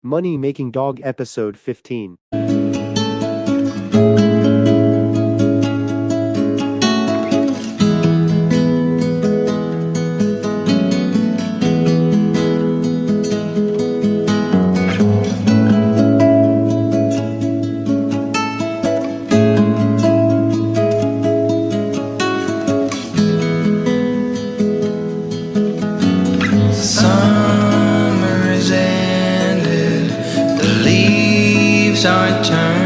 Money Making Dog Episode 15. Summer is ended, the leaves are turned.